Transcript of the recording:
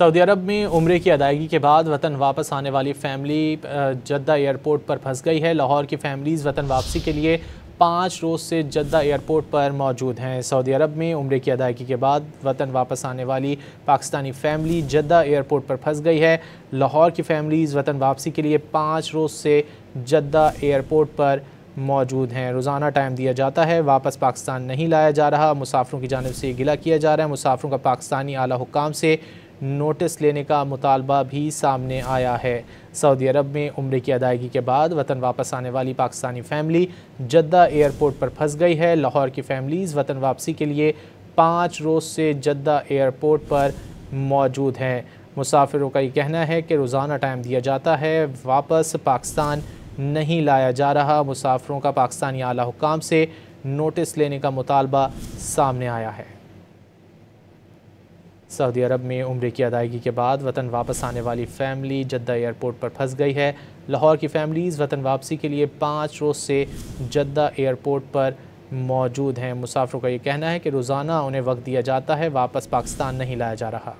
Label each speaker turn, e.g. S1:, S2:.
S1: Saudi अरब में उम्रे की अदायगी के बाद वतन वापस आने वाली फैमिली जद्दा एयरपोर्ट पर फंस गई है। लाहौर की फैमिलीज़ वतन वापसी के लिए 5 रोज़ से जद्दा एयरपोर्ट पर मौजूद हैं। सऊदी अरब में उम्रे की अदायगी के बाद वतन वापस आने वाली पाकिस्तानी फैमिली जद्दा एयरपोर्ट पर फंस गई है। लाहौर की फैमिलीज़ वतन वापसी के लिए 5 रोज़ से जद्दा एयरपोर्ट पर मौजूद हैं। रोज़ाना टाइम दिया जाता है, वापस पाकिस्तान नहीं लाया जा रहा। मुसाफिरों की जानिब से गिला किया जा रहा है। मुसाफिरों का पाकिस्तानी आला हुक्काम से नोटिस लेने का मुतालबा भी सामने आया है। सऊदी अरब में उम्रे की अदायगी के बाद वतन वापस आने वाली पाकिस्तानी फैमिली जद्दा एयरपोर्ट पर फंस गई है। लाहौर की फैमिलीज़ वतन वापसी के लिए 5 रोज़ से जद्दा एयरपोर्ट पर मौजूद हैं। मुसाफिरों का ये कहना है कि रोज़ाना टाइम दिया जाता है, वापस पाकिस्तान नहीं लाया जा रहा। मुसाफिरों का पाकिस्तानी आला हुक्काम से नोटिस लेने का मुतालबा सामने आया है। सऊदी अरब में उम्रे की अदायगी के बाद वतन वापस आने वाली फ़ैमिली जद्दा एयरपोर्ट पर फंस गई है। लाहौर की फैमिलीज़ वतन वापसी के लिए 5 रोज़ से जद्दा एयरपोर्ट पर मौजूद हैं। मुसाफिरों का ये कहना है कि रोज़ाना उन्हें वक्त दिया जाता है, वापस पाकिस्तान नहीं लाया जा रहा।